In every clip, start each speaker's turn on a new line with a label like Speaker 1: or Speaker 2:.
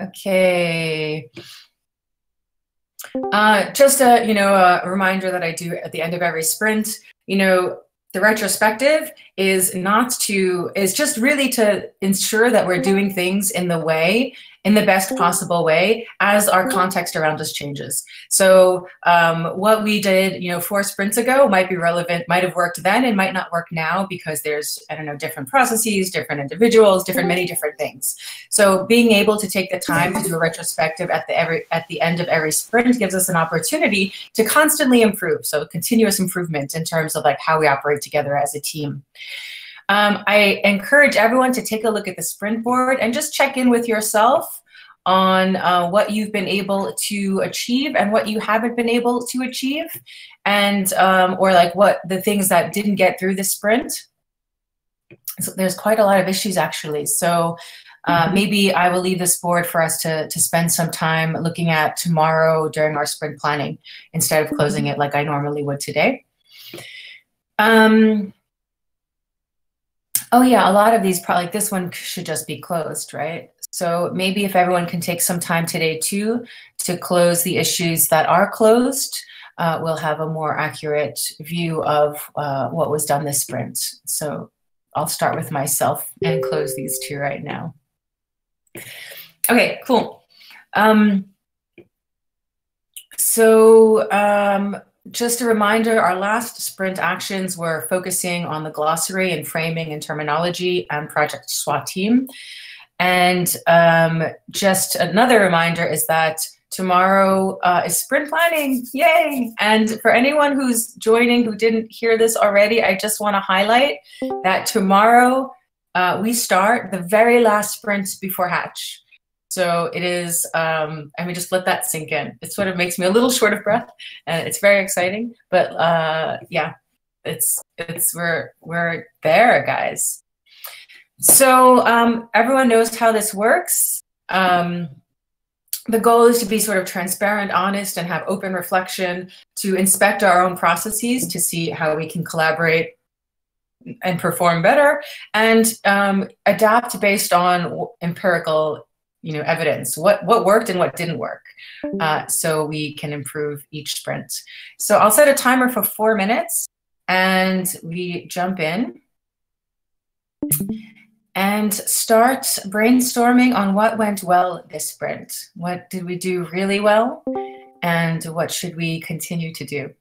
Speaker 1: Okay. Just a, a reminder that I do at the end of every sprint. The retrospective is just really to ensure that we're doing things in the best possible way as our context around us changes. So what we did, 4 sprints ago might be relevant, might have worked then and might not work now because there's, I don't know, different processes, different individuals, many different things. So being able to take the time to do a retrospective at the end of every sprint gives us an opportunity to constantly improve. So continuous improvement in terms of like how we operate together as a team. I encourage everyone to take a look at the sprint board and just check in with yourself on what you've been able to achieve and what you haven't been able to achieve, and or like what the things that didn't get through the sprint. So there's quite a lot of issues actually. So maybe I will leave this board for us to spend some time looking at tomorrow during our sprint planning instead of closing it like I normally would today. Oh yeah, a lot of these probably, like this one should just be closed, right? So maybe if everyone can take some time today too to close the issues that are closed, we'll have a more accurate view of what was done this sprint. So I'll start with myself and close these two right now. Okay, cool. Just a reminder, our last sprint actions were focusing on the glossary and framing and terminology and project SWAT team. And just another reminder is that tomorrow is sprint planning, yay! And for anyone who's joining who didn't hear this already, I just want to highlight that tomorrow we start the very last sprint before Hatch. So it is, I mean, just let that sink in. It sort of makes me a little short of breath, and it's very exciting. But yeah, we're there, guys. So everyone knows how this works. The goal is to be sort of transparent, honest, and have open reflection to inspect our own processes to see how we can collaborate and perform better, and adapt based on empirical evidence, what worked and what didn't work, so we can improve each sprint. So I'll set a timer for 4 minutes and we jump in and start brainstorming on what went well this sprint. What did we do really well and what should we continue to do?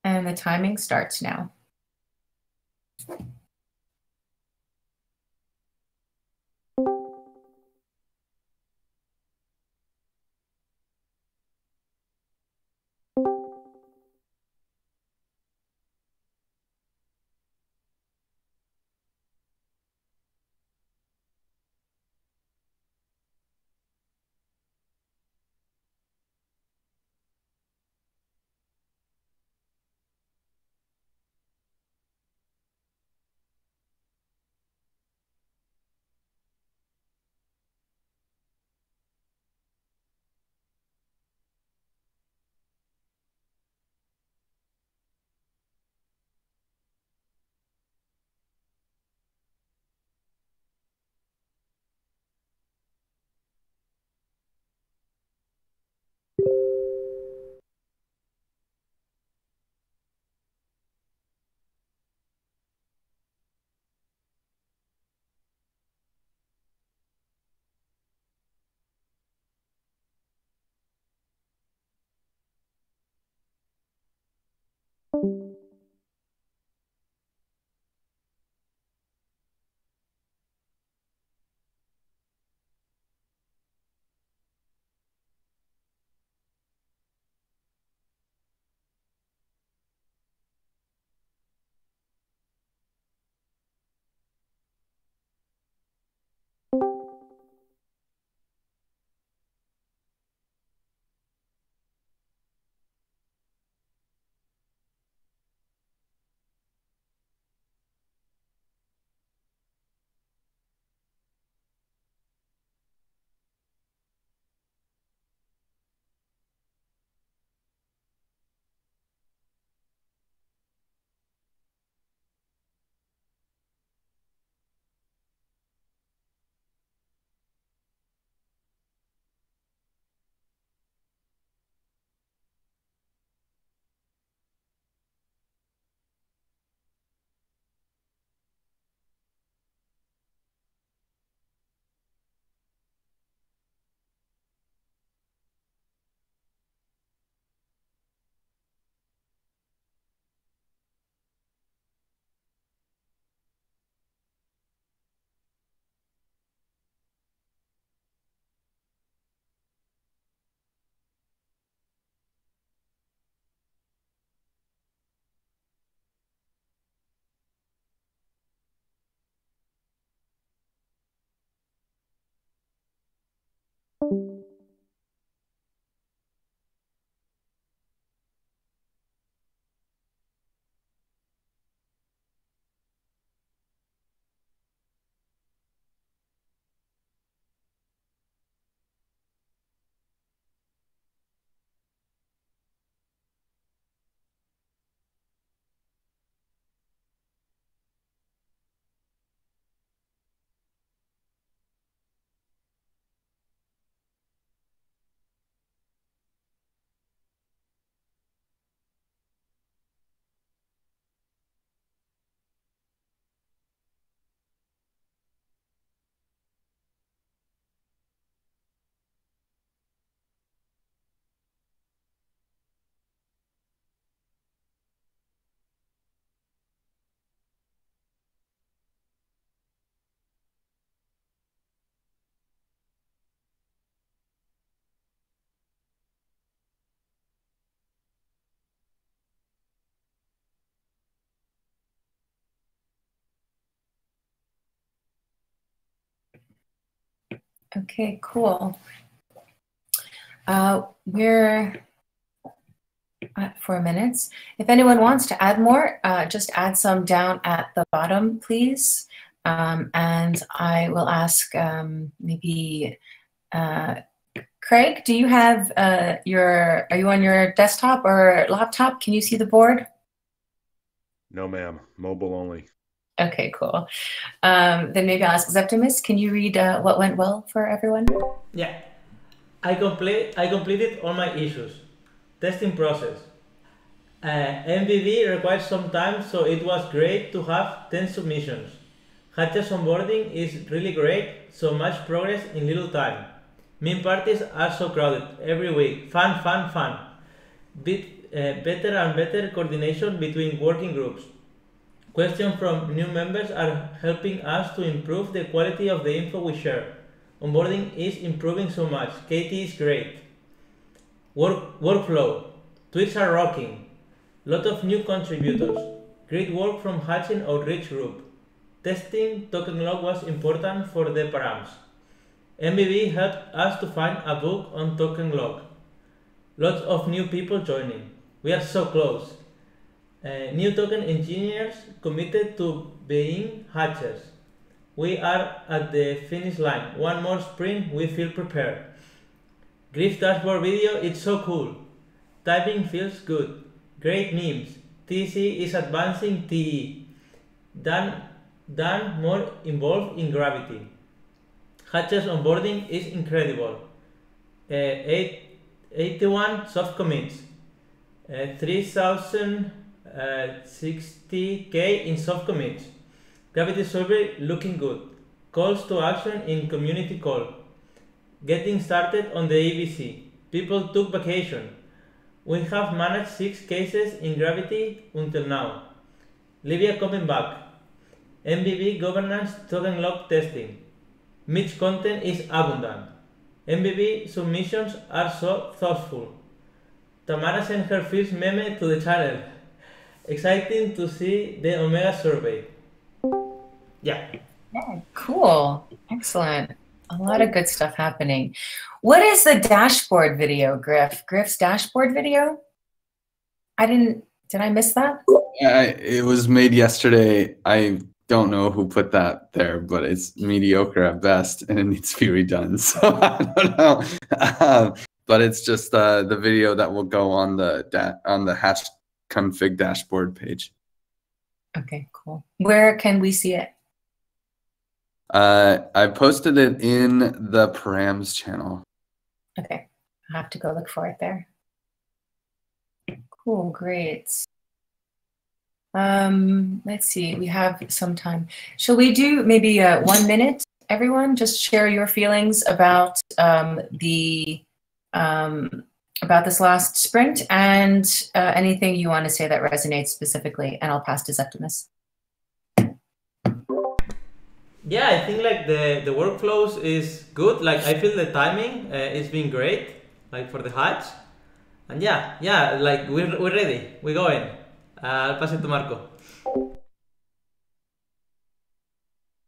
Speaker 1: And the timing starts now. Okay, cool. We're at 4 minutes. If anyone wants to add more, just add some down at the bottom, please. And I will ask maybe Craig, do you have are you on your desktop or laptop? Can you see the board?
Speaker 2: No, ma'am. Mobile only.
Speaker 1: Okay, cool. Then maybe I'll ask Septimus, can you read what went well for everyone?
Speaker 3: Yeah, I completed all my issues. Testing process. MVV requires some time, so it was great to have 10 submissions. Hatches onboarding is really great, so much progress in little time. Meme parties are so crowded every week. Fun, fun, fun. Better and better coordination between working groups. Questions from new members are helping us to improve the quality of the info we share. Onboarding is improving so much. Katie is great. Workflow. Tweets are rocking. Lot of new contributors. Great work from Hatching Outreach Group. Testing token log was important for the params. MVV helped us to find a book on token log. Lots of new people joining. We are so close. New token engineers committed to being hatchers. We are at the finish line. One more sprint, we feel prepared. Griff dashboard video, it's so cool. Typing feels good. Great memes. TC is advancing TE. Dan more involved in gravity. Hatchers onboarding is incredible. 81 soft commits. 3060k in soft commits. Gravity survey looking good. Calls to action in community call. Getting started on the ABC. People took vacation. We have managed 6 cases in Gravity until now. Livia coming back. MVV governance token log testing. Mitch content is abundant. MVV submissions are so thoughtful. Tamara sent her first meme to the channel. Exciting to see the Omega survey. Yeah.
Speaker 1: Yeah, cool. Excellent. A lot of good stuff happening. What is the dashboard video, Griff? Griff's dashboard video? Did I miss that?
Speaker 4: It was made yesterday. I don't know who put that there, but it's mediocre at best and it needs to be redone. So I don't know. But it's just the video that will go on the hash config dashboard page.
Speaker 1: Okay, cool. Where can we see it?
Speaker 4: I posted it in the params channel.
Speaker 1: Okay, I'll have to go look for it there. Cool, great. Let's see, we have some time. Shall we do maybe 1 minute, everyone? Just share your feelings about about this last sprint and anything you want to say that resonates specifically, and I'll pass to Septimus.
Speaker 3: Yeah, I think like the workflows is good. Like I feel the timing it's been great, like for the hatch. And yeah, like we're ready. We're going. I'll pass it to Marco.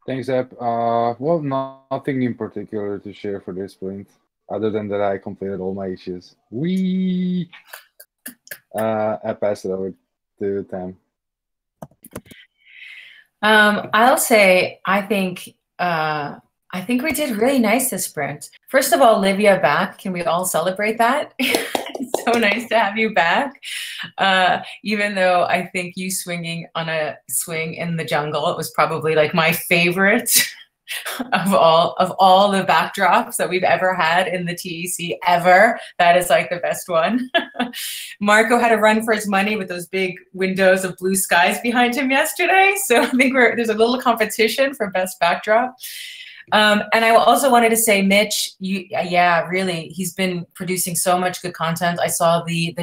Speaker 5: Thanks, Ep. Well, nothing in particular to share for this sprint, other than that I completed all my issues. I passed it over to Tam.
Speaker 1: I'll say I think we did really nice this sprint. First of all, Livia back. Can we all celebrate that? It's so nice to have you back. Even though I think you swinging on a swing in the jungle, it was probably like my favorite of all the backdrops that we've ever had in the TEC ever. That is like the best one. Marco had to run for his money with those big windows of blue skies behind him yesterday. So I think there's a little competition for best backdrop. And I also wanted to say, Mitch, really, he's been producing so much good content. I saw the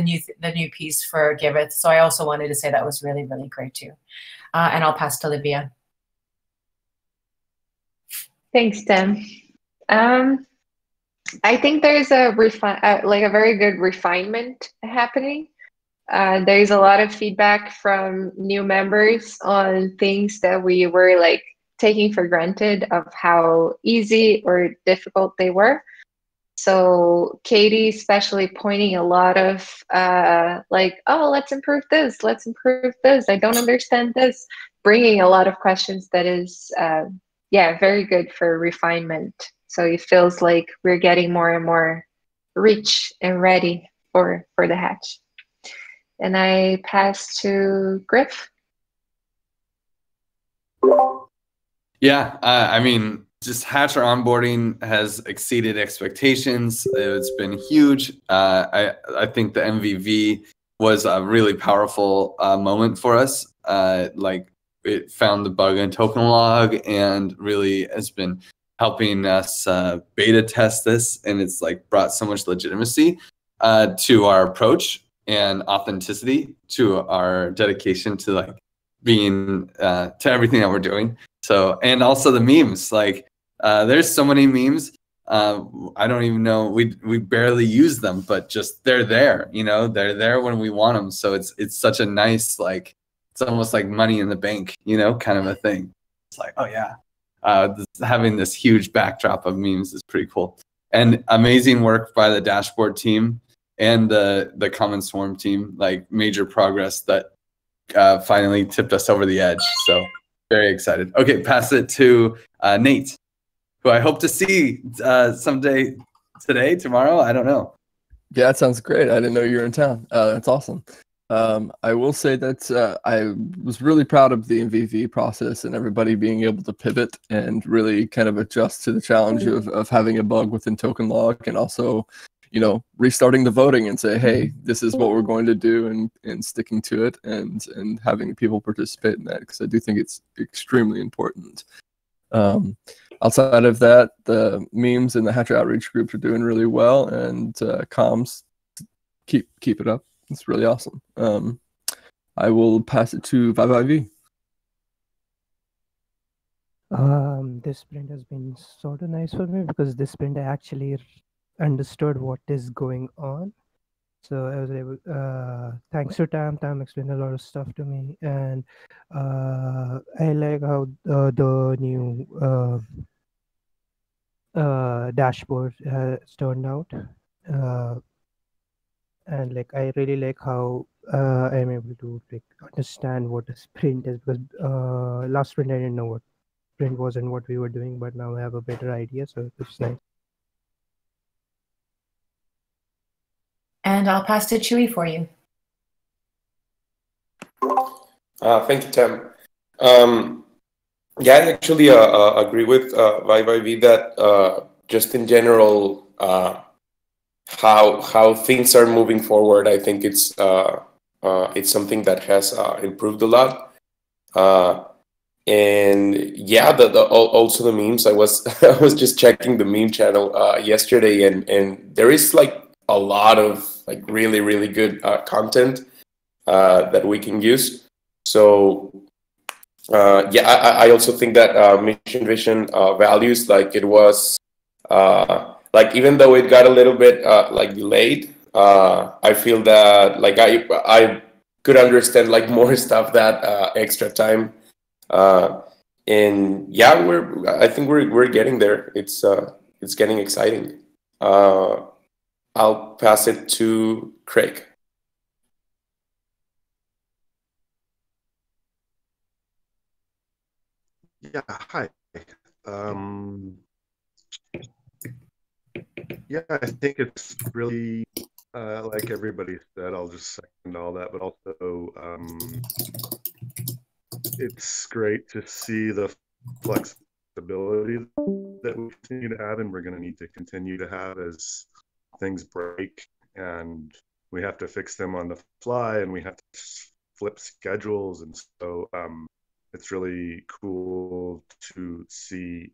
Speaker 1: new piece for Giveth, so I also wanted to say that was really, really great too. And I'll pass to Livia.
Speaker 6: Thanks, Tim. I think there's a very good refinement happening. There's a lot of feedback from new members on things that we were like taking for granted of how easy or difficult they were. So Katie especially pointing a lot of like, oh, let's improve this, I don't understand this, bringing a lot of questions that is, yeah, very good for refinement. So it feels like we're getting more and more rich and ready for the hatch. And I pass to Griff.
Speaker 4: Yeah, I mean, just Hatcher onboarding has exceeded expectations. It's been huge. I think the MVV was a really powerful moment for us. Like it found the bug in token log and really has been helping us beta test this, and it's like brought so much legitimacy to our approach and authenticity to our dedication to like being to everything that we're doing. So, and also the memes, like there's so many memes. I don't even know, we barely use them, but just they're there, you know, they're there when we want them. So it's such a nice, like, it's almost like money in the bank, you know, kind of a thing. It's like, oh yeah, having this huge backdrop of memes is pretty cool. And amazing work by the dashboard team and the Common Swarm team, like major progress that finally tipped us over the edge. So very excited. Okay, pass it to Nate, who I hope to see someday, today, tomorrow. I don't know.
Speaker 7: Yeah, that sounds great. I didn't know you were in town. That's awesome. I will say that I was really proud of the MVV process and everybody being able to pivot and really kind of adjust to the challenge of having a bug within token log, and also, you know, restarting the voting and say, hey, this is what we're going to do, and sticking to it, and having people participate in that, because I do think it's extremely important. Outside of that, the memes and the Hatcher outreach groups are doing really well, and comms, keep it up. It's really awesome. I will pass it to MVV.
Speaker 8: This sprint has been sort of nice for me because this sprint I actually understood what is going on. So I was able, thanks to Tam explained a lot of stuff to me, and I like how the new dashboard has turned out, and like I really like how I'm able to like understand what a sprint is, because last sprint I didn't know what sprint was and what we were doing, but now I have a better idea, so it's nice.
Speaker 1: And I'll pass to Chewy for you.
Speaker 9: Thank you, Tam. Yeah, I actually agree with MVV that just in general, how things are moving forward, I think it's something that has improved a lot. And yeah, also the memes. I was just checking the meme channel yesterday, and there is like a lot of like really good content that we can use. So yeah, I also think that mission vision values, like it was like, even though it got a little bit like delayed, I feel that like I could understand like more stuff that extra time. And yeah, I think we're getting there. It's getting exciting. I'll pass it to Craig.
Speaker 2: Yeah, hi. Yeah, I think it's really like everybody said. I'll just second all that, but also it's great to see the flexibility that we continue to have, and we're going to need to continue to have as things break, and we have to fix them on the fly, and we have to flip schedules, and so it's really cool to see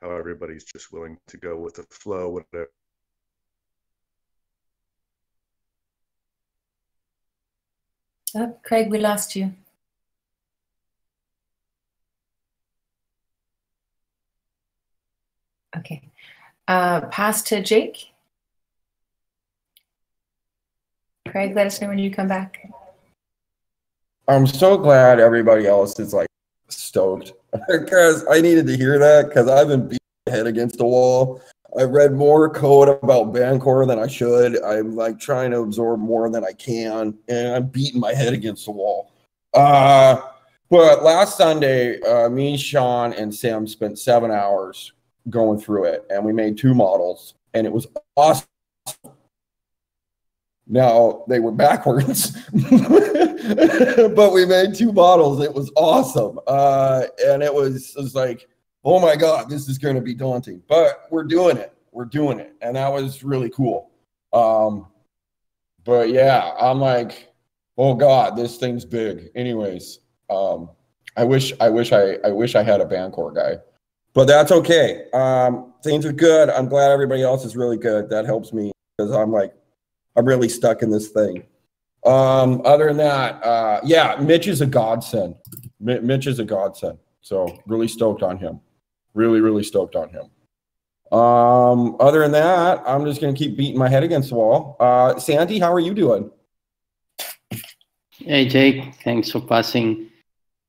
Speaker 2: how everybody's just willing to go with the flow, whatever.
Speaker 1: Oh, Craig, we lost you. Okay. Pass to Jake. Craig, let us know when you come back.
Speaker 10: I'm so glad everybody else is like stoked because I needed to hear that because I've been beating my head against the wall. I've read more code about Bancor than I should. I'm like trying to absorb more than I can, and I'm beating my head against the wall. But last Sunday, me, Sean, and Sam spent 7 hours going through it, and we made 2 models, and it was awesome. Now, they were backwards, but we made 2 models. It was awesome. And it was like, oh my God, this is going to be daunting, but we're doing it. We're doing it. And that was really cool. But yeah, I'm like, oh God, this thing's big. Anyways, I wish I had a Bancor guy, but that's okay. Things are good. I'm glad everybody else is really good. That helps me because I'm really stuck in this thing. Other than that, yeah, Mitch is a godsend. Mitch is a godsend. So really stoked on him. Really, really stoked on him. Other than that, I'm just going to keep beating my head against the wall. Sandy, how are you doing?
Speaker 11: Hey, Jake, thanks for passing.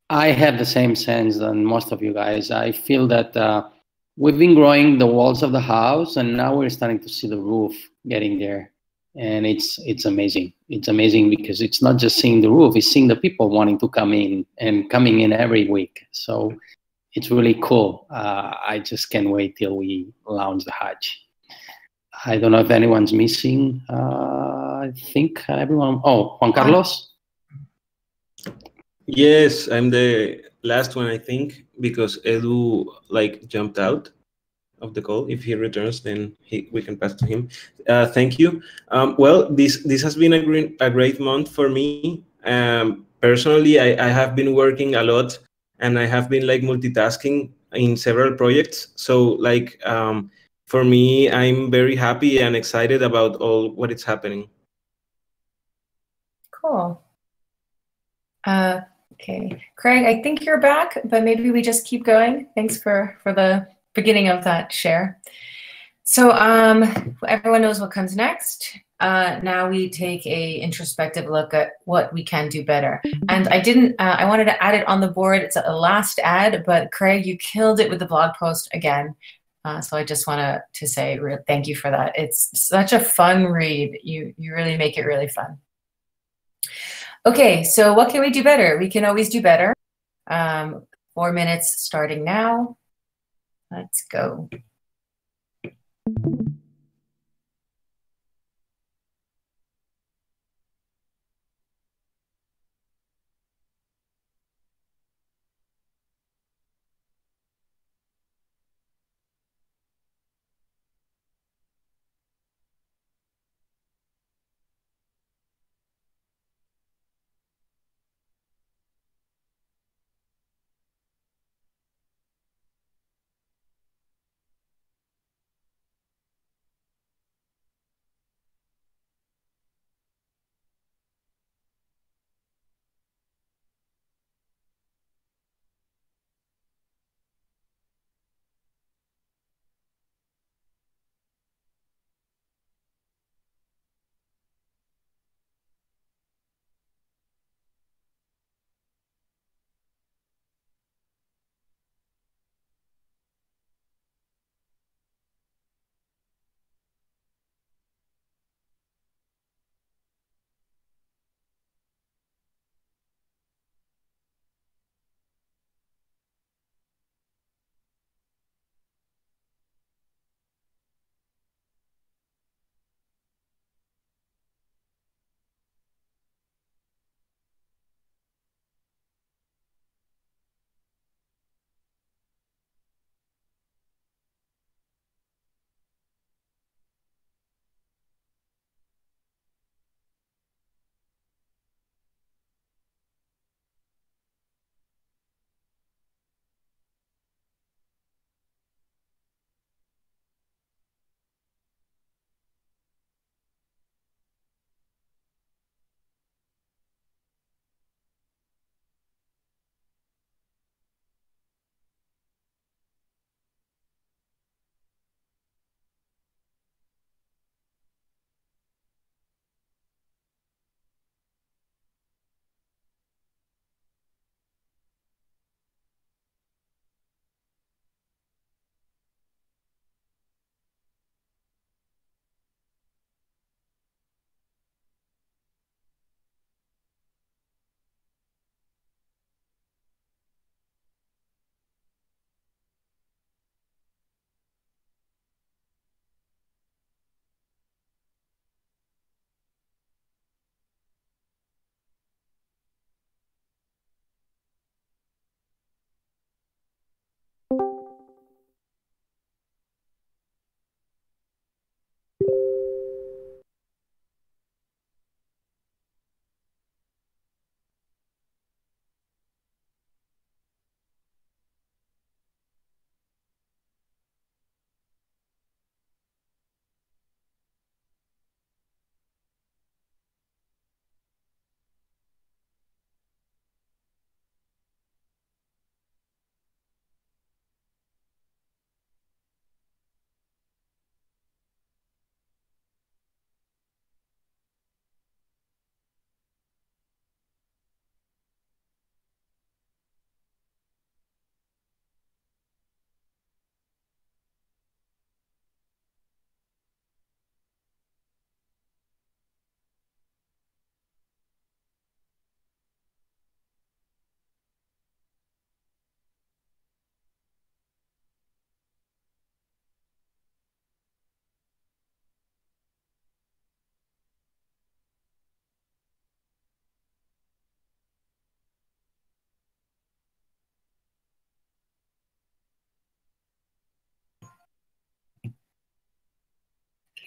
Speaker 11: I have the same sense than most of you guys. I feel that we've been growing the walls of the house, and now we're starting to see the roof getting there. And it's amazing. It's amazing because it's not just seeing the roof, it's seeing the people wanting to come in and coming in every week. So it's really cool. I just can't wait till we launch the Hatch. I don't know if anyone's missing. I think everyone. Oh, Juan Carlos?
Speaker 12: Yes, I'm the last one, I think, because Edu jumped out of the call. If he returns, then we can pass to him. Thank you. Well, this has been a great month for me. Personally, I have been working a lot, and I have been multitasking in several projects. So for me, I'm very happy and excited about all what is happening.
Speaker 1: Cool. Okay, Craig, I think you're back, but maybe we just keep going. Thanks for the beginning of that share. So everyone knows what comes next. Now we take a introspective look at what we can do better. And I wanted to add it on the board. It's a last ad, but Craig, you killed it with the blog post again. So I just want to say thank you for that. It's such a fun read. You really make it really fun. Okay, so what can we do better? We can always do better. 4 minutes starting now. Let's go.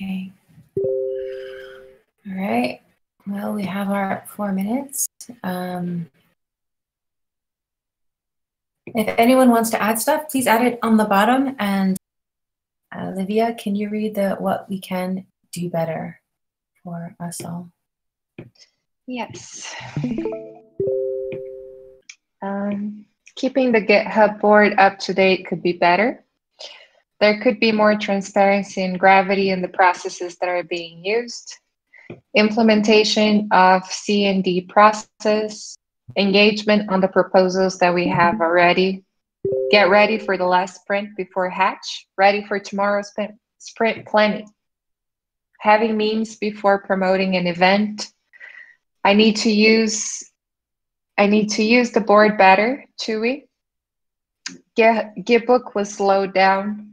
Speaker 1: Okay. All right. Well, we have our 4 minutes. If anyone wants to add stuff, please add it on the bottom. And Olivia, can you read what we can do better for us all?
Speaker 6: Yes. Keeping the GitHub board up to date could be better. There could be more transparency and gravity in the processes that are being used. Implementation of C&D process, engagement on the proposals that we have already. Get ready for the last sprint before Hatch, ready for tomorrow's sprint planning. Having memes before promoting an event. I need to use the board better, Chewy. Gitbook was slowed down.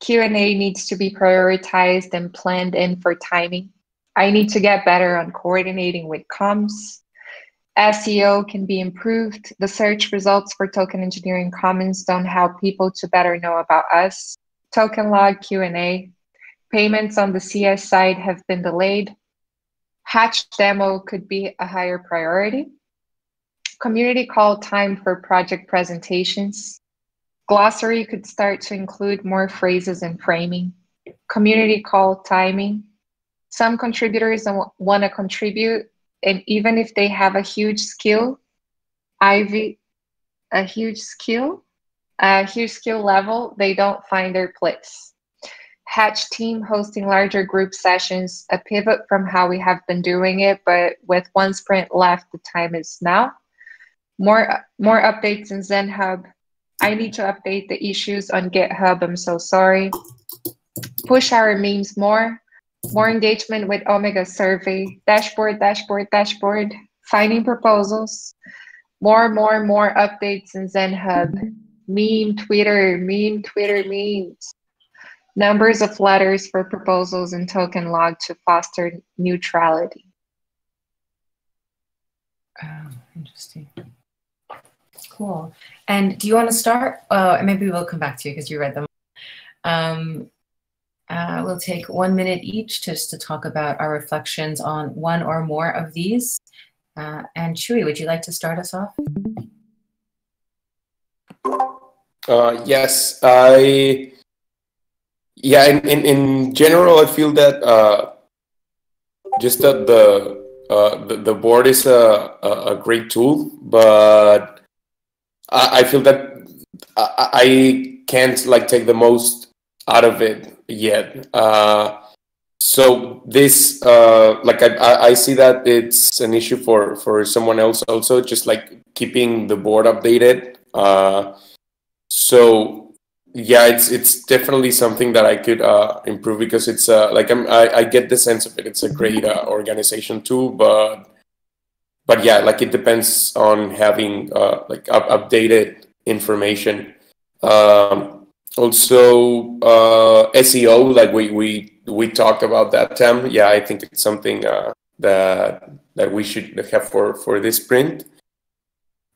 Speaker 6: Q&A needs to be prioritized and planned in for timing. I need to get better on coordinating with comms. SEO can be improved. The search results for Token Engineering Commons don't help people to better know about us. Token log Q&A. Payments on the CS side have been delayed. Hatch demo could be a higher priority. Community call time for project presentations. Glossary could start to include more phrases and framing. Community call timing. Some contributors want to contribute, and even if they have a huge skill level, they don't find their place. Hatch team hosting larger group sessions, a pivot from how we have been doing it, but with one sprint left, the time is now. More updates in ZenHub. I need to update the issues on GitHub, I'm so sorry. Push our memes more engagement with Omega survey, dashboard, finding proposals, more updates in ZenHub, meme Twitter memes, numbers of letters for proposals in token log to foster neutrality.
Speaker 1: Interesting. Cool. And do you want to start? Maybe we'll come back to you because you read them. We'll take 1 minute each just to talk about our reflections on one or more of these. And Chewy, would you like to start us off?
Speaker 9: Yes, in general, I feel that just that the board is a great tool, but I feel that I can't like take the most out of it yet. So this I see that it's an issue for someone else also, just like keeping the board updated. So yeah, it's definitely something that I could improve, because it's I get the sense of it. It's a great organization tool, but yeah, like it depends on having updated information. Also, SEO, like we talked about that, Tam. Yeah, I think it's something that we should have for this sprint.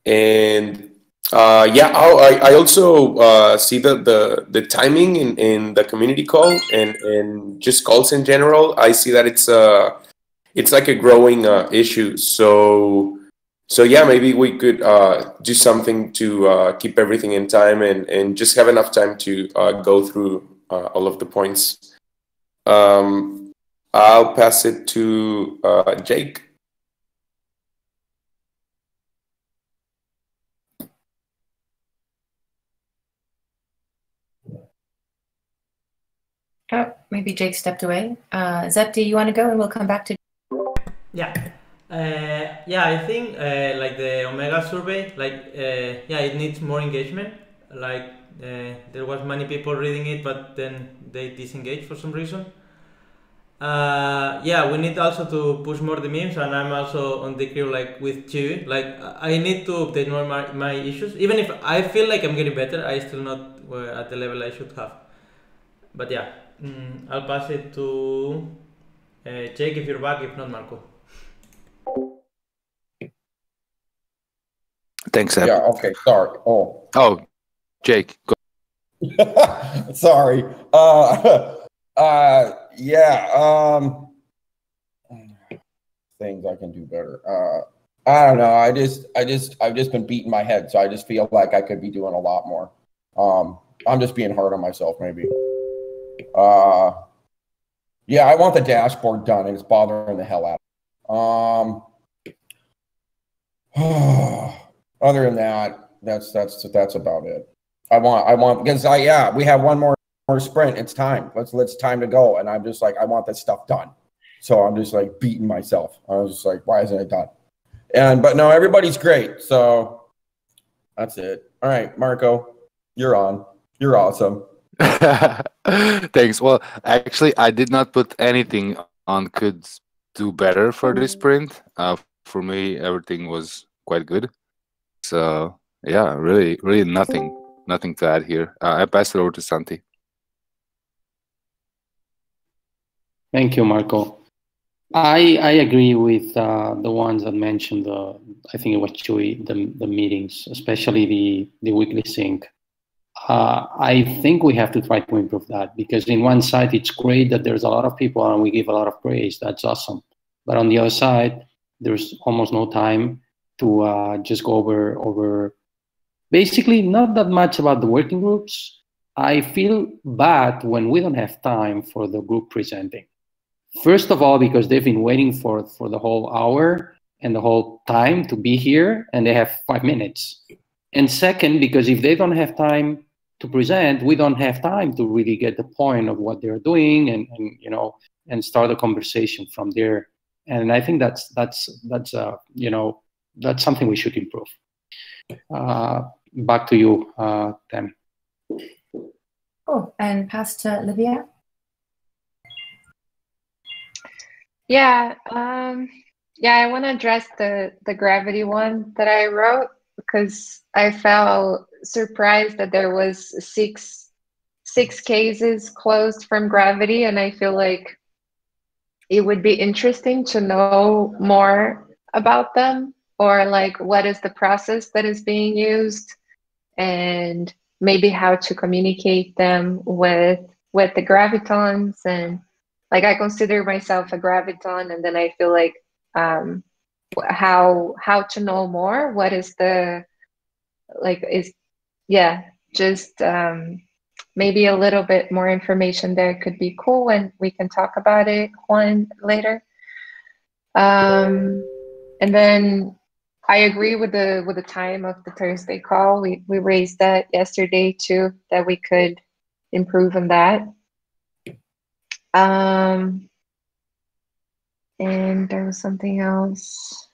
Speaker 9: And I also see the timing in the community call and just calls in general. I see that it's like a growing issue. So yeah, maybe we could do something to keep everything in time and just have enough time to go through all of the points. I'll pass it to Jake.
Speaker 1: Oh, maybe Jake stepped away. Zep, do you want to go and we'll come back to...
Speaker 3: Yeah. I think like the Omega survey, it needs more engagement. There was many people reading it, but then they disengaged for some reason. We need also to push more the memes, and I'm also on the queue with Chibi. I need to update more my issues. Even if I feel like I'm getting better, I still not at the level I should have. But yeah, I'll pass it to Jake if you're back, if not Marco.
Speaker 13: Thanks, Eb.
Speaker 10: Yeah, okay, sorry.
Speaker 13: Oh, Jake, go.
Speaker 10: Sorry. Yeah. Things I can do better. I don't know. I've just been beating my head, so I just feel like I could be doing a lot more. I'm just being hard on myself, maybe. Yeah, I want the dashboard done, and it's bothering the hell out of me. Other than that, that's about it. I want because we have one more sprint. It's time. Let's time to go, and I'm just like, I want this stuff done. So I'm just like beating myself. I was just like, why isn't it done? But no, everybody's great. So that's it. All right, Marco, you're on. You're awesome.
Speaker 13: Thanks. Well, actually, I did not put anything on could do better for this sprint. For me, everything was quite good. So yeah, really nothing to add here. I pass it over to Santi.
Speaker 11: Thank you, Marco. I agree with the ones that mentioned I think it was Chewy, the meetings, especially the weekly sync. I think we have to try to improve that, because in one side it's great that there's a lot of people and we give a lot of praise. That's awesome. But on the other side, there's almost no time to just go over basically not that much about the working groups. I feel bad when we don't have time for the group presenting. First of all, because they've been waiting for the whole hour and the whole time to be here, and they have 5 minutes. And second, because if they don't have time to present, we don't have time to really get the point of what they're doing and start a conversation from there. And I think that's something we should improve. Back to you, Tem.
Speaker 1: Cool. And pass to Livia.
Speaker 6: Yeah, I want to address the gravity one that I wrote, because I felt surprised that there was six cases closed from gravity, and I feel like it would be interesting to know more about them, or like what is the process that is being used, and maybe how to communicate them with the gravitons. And like, I consider myself a graviton, and then I feel like how to know more. What is the just maybe a little bit more information there could be cool, and we can talk about it one later. And then I agree with the time of the Thursday call. We raised that yesterday too, that we could improve on that. And there was something else.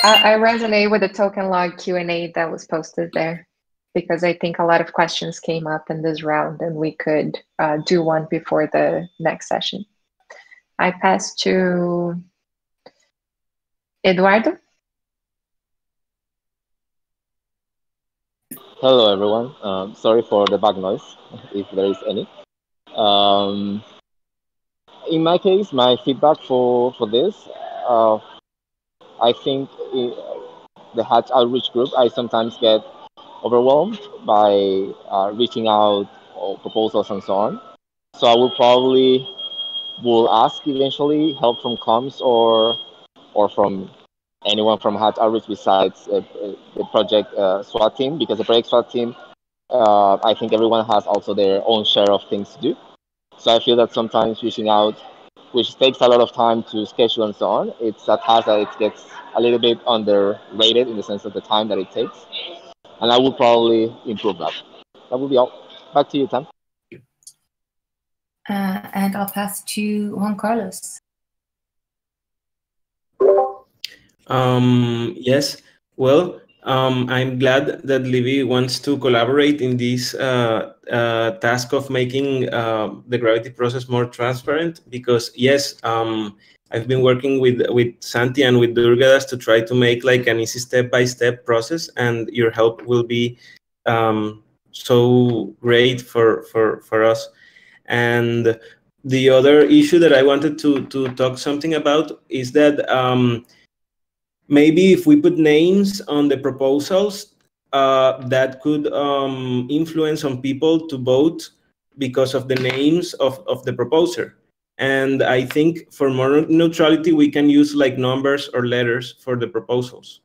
Speaker 6: I resonate with the token log Q&A that was posted there, because I think a lot of questions came up in this round, and we could do one before the next session. I pass to Eduardo.
Speaker 14: Hello, everyone. Sorry for the back noise, if there is any. In my case, my feedback for this, I think the Hatch outreach group, I sometimes get overwhelmed by reaching out or proposals and so on. So I will ask eventually help from comms or from anyone from Hatch outreach besides the project SWAT team, because the project SWAT team, I think everyone has also their own share of things to do. So I feel that sometimes reaching out, which takes a lot of time to schedule and so on, it's a task that it gets a little bit underrated in the sense of the time that it takes. And I will probably improve that. That will be all. Back to you, Tam.
Speaker 1: And I'll pass to Juan Carlos.
Speaker 12: Yes. Well, I'm glad that Livy wants to collaborate in this task of making the gravity process more transparent, because yes, I've been working with Santi and with Durgadas to try to make like an easy step-by-step process, and your help will be so great for us. And the other issue that I wanted to talk something about is that maybe if we put names on the proposals, that could influence on people to vote because of the names of the proposer. And I think for more neutrality, we can use like numbers or letters for the proposals.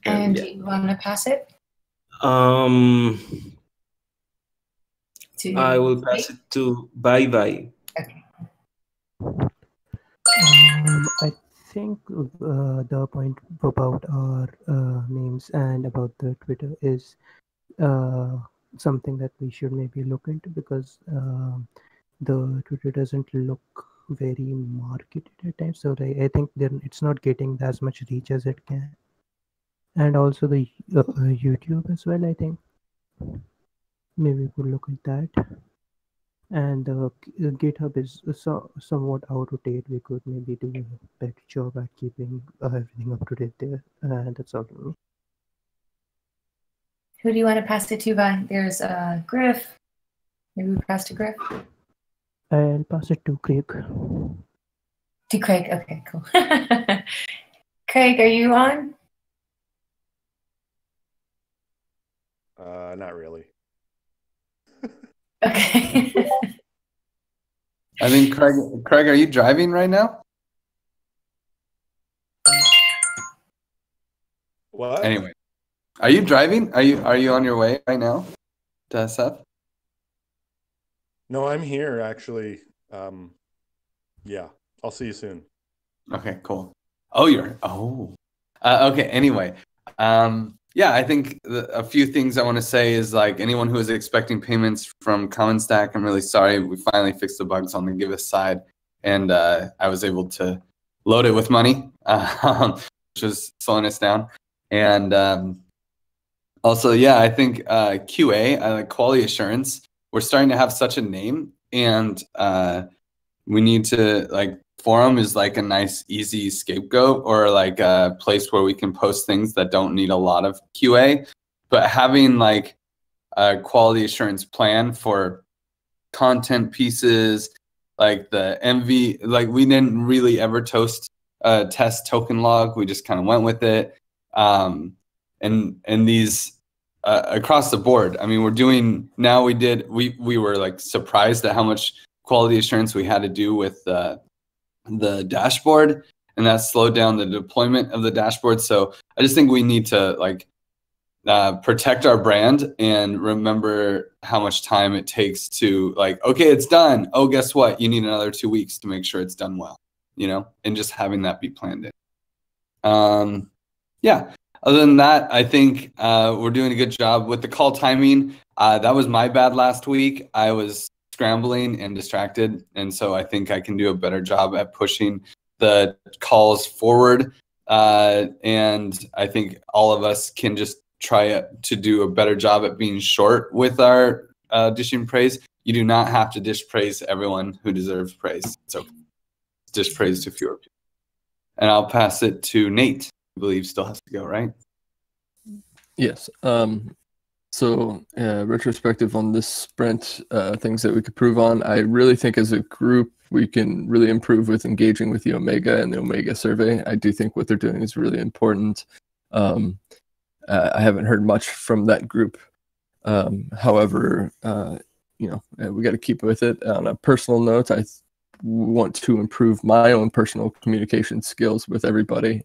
Speaker 1: And
Speaker 12: yeah.
Speaker 1: do you want to pass it?
Speaker 12: I will pass it to Bye.
Speaker 1: Okay.
Speaker 8: I think the point about our names and about the Twitter is something that we should maybe look into, because the Twitter doesn't look very marketed at times. So I think then it's not getting as much reach as it can. And also the YouTube as well, I think. Maybe we could look at that. And GitHub is somewhat out of date. We could maybe do a better job at keeping everything up to date there. And that's all from me.
Speaker 1: Who do you want to pass it to, Vi? There's Griff. Maybe we pass to Griff.
Speaker 8: I'll pass it to Craig.
Speaker 1: To Craig. Okay, cool. Craig, are you on?
Speaker 2: Not really.
Speaker 1: Okay.
Speaker 4: I think Craig, are you driving right now?
Speaker 2: What?
Speaker 4: Anyway, are you driving? Are you on your way right now to SF?
Speaker 2: No, I'm here actually. Yeah, I'll see you soon.
Speaker 4: Okay, cool. Okay. Anyway, yeah, I think a few things I want to say is, like, anyone who is expecting payments from Common Stack, I'm really sorry. We finally fixed the bugs on the Give Us side, and I was able to load it with money, which was slowing us down. And also, yeah, I think QA, like quality assurance, we're starting to have such a name, and we need to, like, forum is like a nice, easy scapegoat, or like a place where we can post things that don't need a lot of QA. But having like a quality assurance plan for content pieces, like the MV, like we didn't really ever test token log. We just kind of went with it. And these across the board. I mean, we were like surprised at how much quality assurance we had to do with the dashboard, and that slowed down the deployment of the dashboard. So I just think we need to like protect our brand and remember how much time it takes to, like, okay, it's done. Oh, guess what? You need another 2 weeks to make sure it's done well, and just having that be planned in. Yeah. Other than that, I think we're doing a good job with the call timing. That was my bad last week. I was scrambling and distracted, and so I think I can do a better job at pushing the calls forward, and I think all of us can just try to do a better job at being short with our dishing praise. You do not have to dish praise everyone who deserves praise. So dish praise to fewer people. And I'll pass it to Nate, I believe still has to go, right?
Speaker 7: Yes. So retrospective on this sprint, things that we could improve on. I really think as a group, we can really improve with engaging with the Omega and the Omega survey. I do think what they're doing is really important. I haven't heard much from that group. However, we got to keep with it. On a personal note, I want to improve my own personal communication skills with everybody.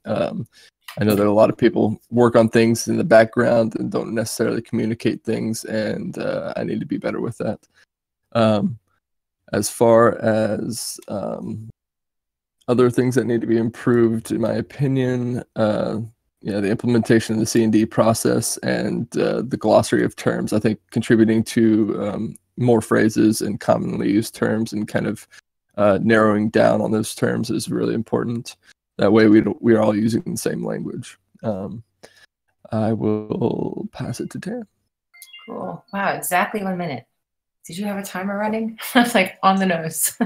Speaker 7: I know that a lot of people work on things in the background and don't necessarily communicate things, and I need to be better with that. As far as other things that need to be improved, in my opinion, the implementation of the C&D process and the glossary of terms, I think contributing to more phrases and commonly used terms and kind of narrowing down on those terms is really important. That way we are all using the same language. I will pass it to Tan.
Speaker 1: Cool. Wow, exactly 1 minute. Did you have a timer running? I was like on the nose.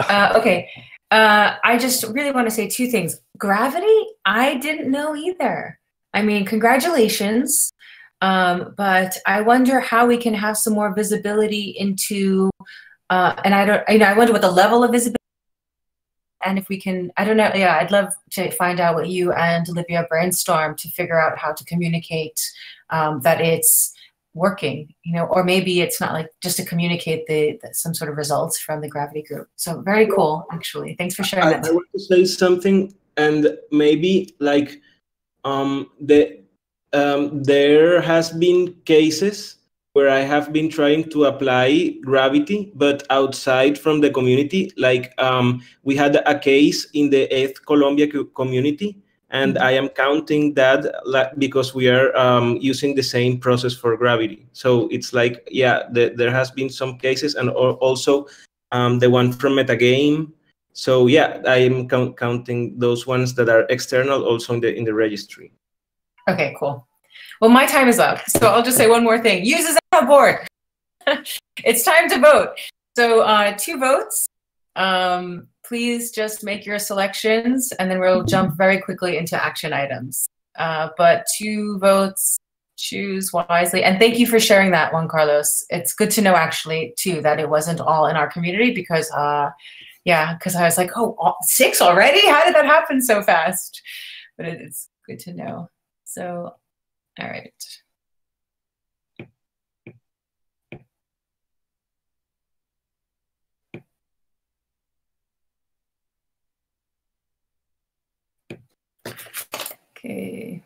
Speaker 1: Okay. I just really want to say two things. Gravity, I didn't know either. I mean, congratulations. But I wonder how we can have some more visibility into, and I wonder what the level of visibility and if we can, I don't know, yeah, I'd love to find out what you and Olivia brainstorm to figure out how to communicate that it's working, or maybe it's not, like just to communicate some sort of results from the gravity group. So very cool, actually. Thanks for sharing that.
Speaker 12: I want to say something, and maybe like there has been cases where I have been trying to apply gravity, but outside from the community. Like we had a case in the 8th Colombia community, and I am counting that because we are using the same process for gravity. So it's like, yeah, there has been some cases, and also the one from Metagame. So yeah, I am counting those ones that are external also in the registry.
Speaker 1: Okay, cool. Well, my time is up, so I'll just say one more thing. Use the Zenhub board. It's time to vote. So 2 votes. Please just make your selections, and then we'll jump very quickly into action items. But 2 votes, choose wisely. And thank you for sharing that, Juan Carlos. It's good to know, actually, too, that it wasn't all in our community, because yeah, because I was like, oh, 6 already? How did that happen so fast? But it's good to know. So, all right. Okay.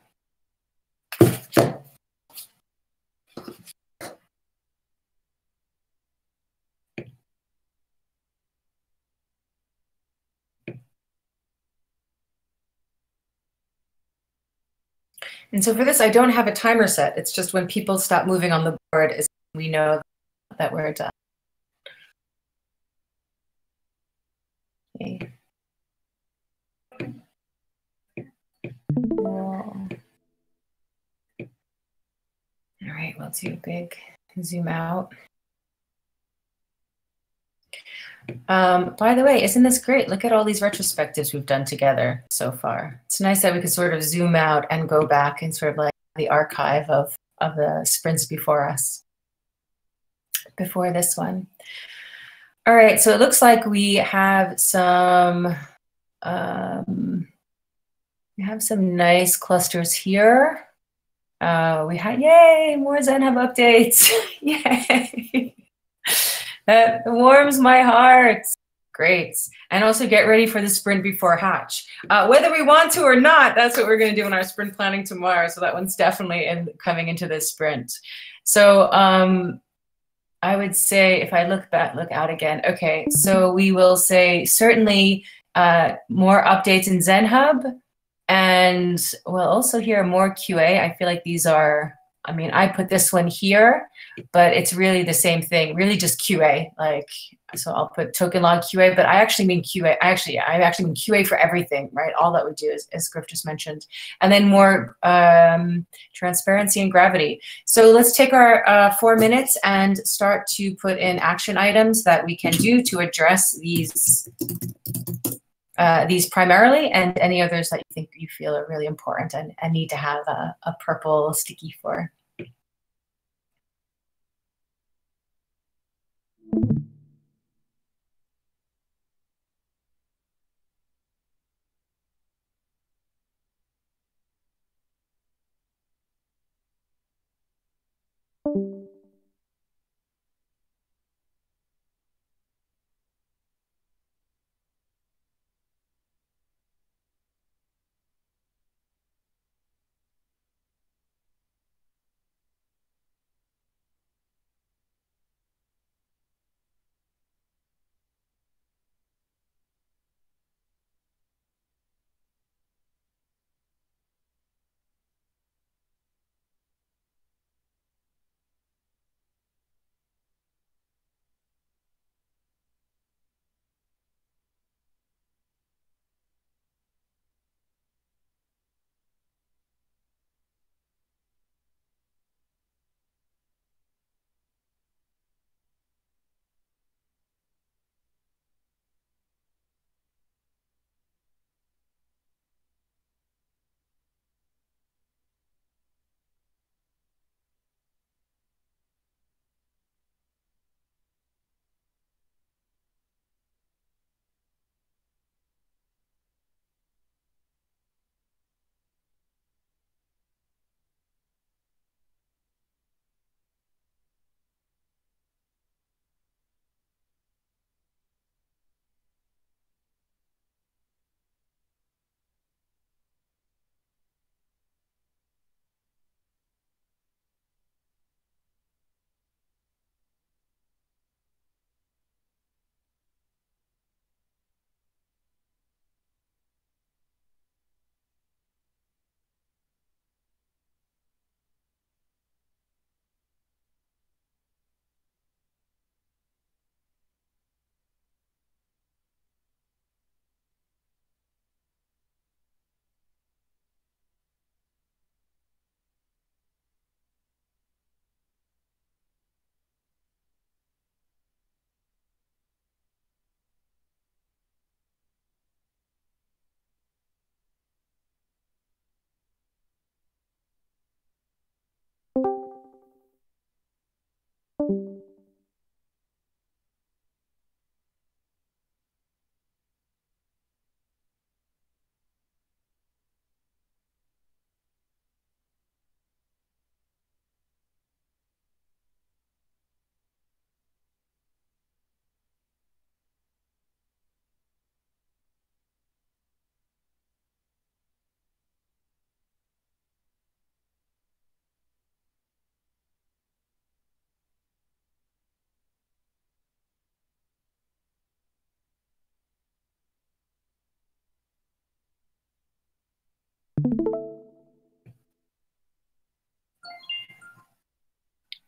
Speaker 1: And so for this, I don't have a timer set. It's just when people stop moving on the board, is we know that we're done. Okay. All right, we'll do a big zoom out. By the way, isn't this great? Look at all these retrospectives we've done together so far. It's nice that we could sort of zoom out and go back and sort of like the archive of the sprints before us, before this one. All right, so it looks like we have some nice clusters here. We had, yay, more Zenhub updates. Yay. That warms my heart. Great. And also get ready for the sprint before Hatch. Whether we want to or not, that's what we're going to do in our sprint planning tomorrow. So that one's definitely coming into this sprint. So I would say, if I look out again, okay, so we will say certainly more updates in Zenhub, and we'll also hear more QA. I feel like these are, I mean, I put this one here, but it's really the same thing, really just QA. Like, so I'll put token log QA, but I actually mean QA. I actually mean QA for everything, right? All that we do, as Griff just mentioned. And then more transparency and gravity. So let's take our 4 minutes and start to put in action items that we can do to address these primarily, and any others that you think you feel are really important and need to have a purple sticky for.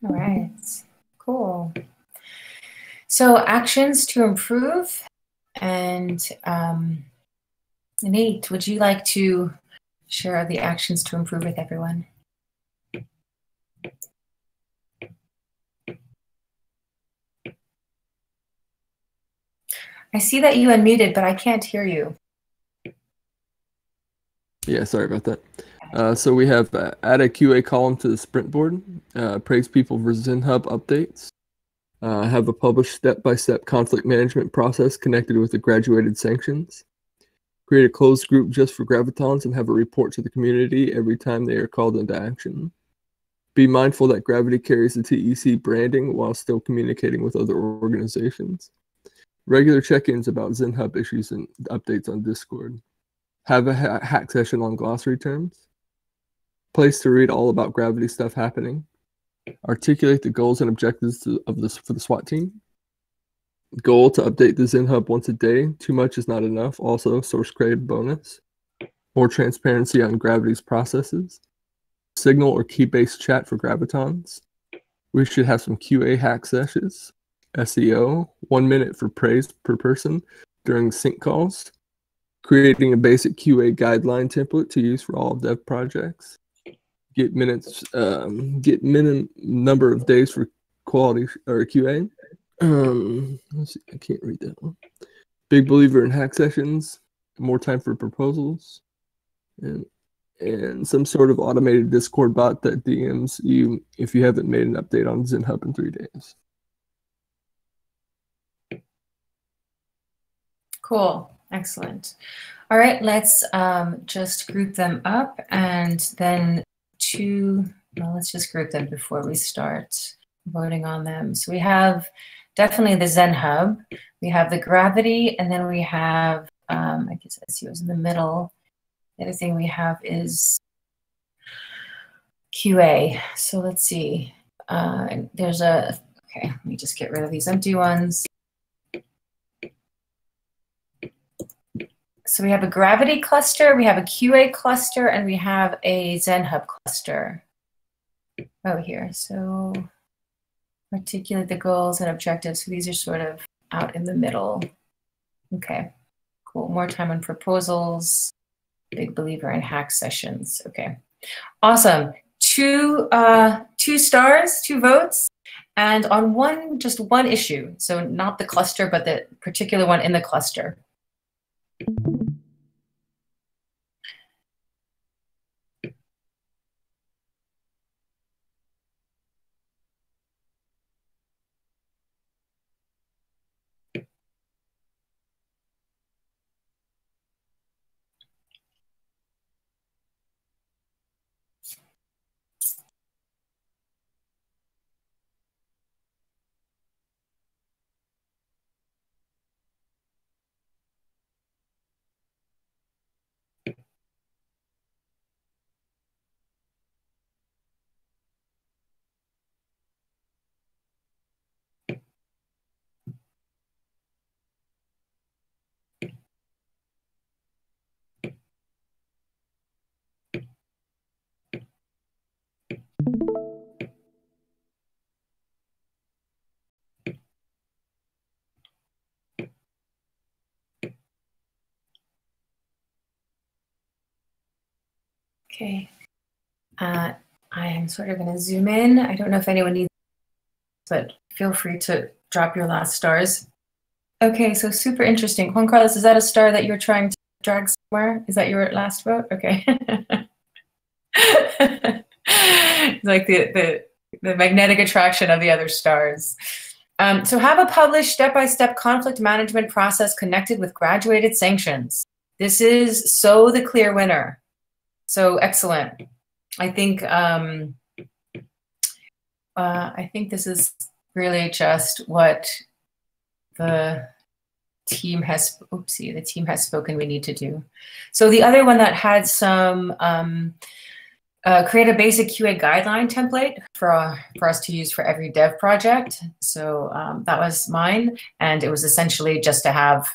Speaker 1: All right, cool. So actions to improve, and Nate, would you like to share the actions to improve with everyone? I see that you unmuted, but I can't hear you.
Speaker 7: Yeah, sorry about that. So we have add a QA column to the sprint board, praise people for ZenHub updates, have a published step-by-step conflict management process connected with the graduated sanctions, create a closed group just for gravitons and have a report to the community every time they are called into action. Be mindful that Gravity carries the TEC branding while still communicating with other organizations. Regular check-ins about ZenHub issues and updates on Discord. Have a hack session on glossary terms. Place to read all about Gravity stuff happening. Articulate the goals and objectives for the SWAT team. Goal to update the ZenHub once a day. Too much is not enough. Also, source credit bonus. More transparency on Gravity's processes. Signal or key-based chat for gravitons. We should have some QA hack sessions. SEO, 1 minute for praise per person during sync calls. Creating a basic QA guideline template to use for all dev projects. Get minimum number of days for quality or QA. Let's see, I can't read that one. Big believer in hack sessions. More time for proposals. And some sort of automated Discord bot that DMs you if you haven't made an update on ZenHub in 3 days.
Speaker 1: Cool, excellent. All right, let's just group them up, and then let's just group them before we start voting on them. So we have definitely the ZenHub, we have the Gravity, and then we have, I guess SEO is in the middle. The other thing we have is QA. So let's see. Okay, let me just get rid of these empty ones. So we have a Gravity cluster, we have a QA cluster, and we have a ZenHub cluster. Oh, here. So articulate the goals and objectives. So these are sort of out in the middle. Okay, cool. More time on proposals. Big believer in hack sessions. Okay, awesome. Two stars, 2 votes, and on just one issue. So not the cluster, but the particular one in the cluster. Okay, I am sort of going to zoom in. I don't know if anyone needs, but feel free to drop your last stars. Okay, so super interesting. Juan Carlos, is that a star that you're trying to drag somewhere? Is that your last vote? Okay. It's like the the magnetic attraction of the other stars. So have a published step-by-step conflict management process connected with graduated sanctions. This is so the clear winner. So excellent. I think this is really just what the team has spoken we need to do. So the other one that had some create a basic QA guideline template for us to use for every dev project. So that was mine, and it was essentially just to have,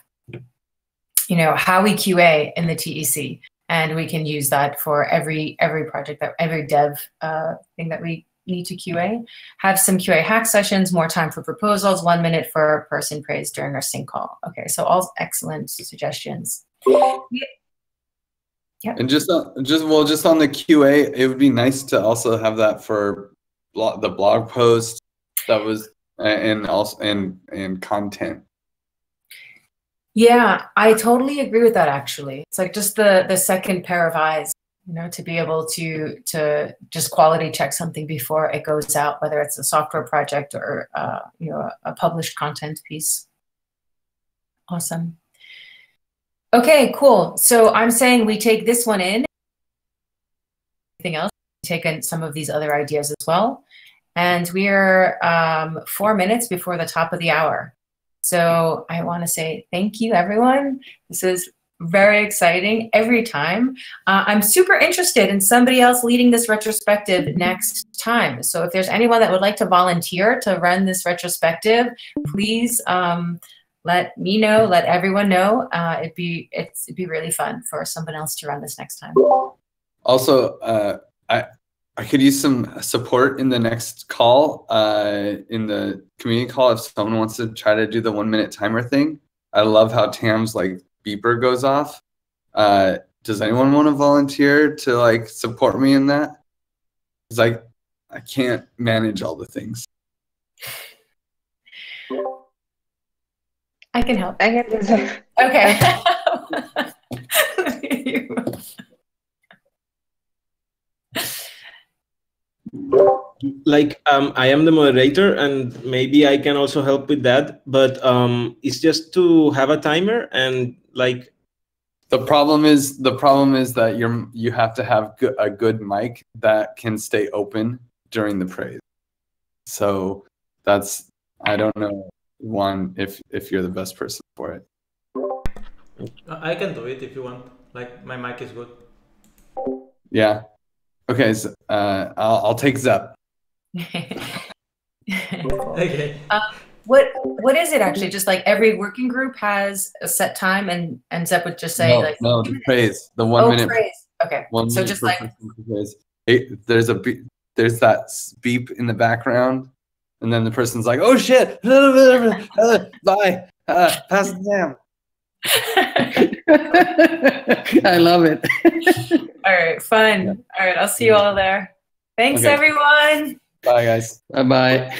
Speaker 1: you know, how we QA in the TEC, and we can use that for every project, that every dev thing that we need to QA. Have some QA hack sessions, more time for proposals, 1 minute for person praise during our sync call. Okay, so all excellent suggestions. Yeah.
Speaker 4: And just on the QA, it would be nice to also have that for the blog post that was, and also and content.
Speaker 1: Yeah, I totally agree with that. Actually, it's like just the second pair of eyes, you know, to be able to just quality check something before it goes out, whether it's a software project or you know, a published content piece. Awesome. Okay, cool. So I'm saying we take this one in. Anything else? Take in some of these other ideas as well. And we're 4 minutes before the top of the hour. So I want to say thank you, everyone. This is very exciting every time. I'm super interested in somebody else leading this retrospective next time. So if there's anyone that would like to volunteer to run this retrospective, please let me know, let everyone know. It'd be really fun for someone else to run this next time.
Speaker 4: Also, I could use some support in the next call, in the community call, if someone wants to try to do the 1 minute timer thing. I love how Tam's like beeper goes off. Does anyone want to volunteer to like support me in that? Because I can't manage all the things.
Speaker 6: I can help. I can do that.
Speaker 1: Okay.
Speaker 12: Like I am the moderator, and maybe I can also help with that, but it's just to have a timer, and like
Speaker 4: the problem is that you have to have a good mic that can stay open during the praise. So that's, I don't know, one, if you're the best person for it.
Speaker 3: I can do it if you want. Like, my mic is good.
Speaker 4: Yeah. Okay. So, I'll take Zep.
Speaker 3: Okay.
Speaker 1: What is it actually? Just like every working group has a set time, and Zep would just say
Speaker 4: no, the praise, the 1 minute
Speaker 1: praise. Okay. So just like
Speaker 4: praise. There's that beep in the background, and then the person's like, "Oh shit! Bye. Pass it down."
Speaker 11: I love it.
Speaker 1: All right, fun. All right, I'll see you all there. Thanks, everyone.
Speaker 4: Bye, guys.
Speaker 11: Bye-bye.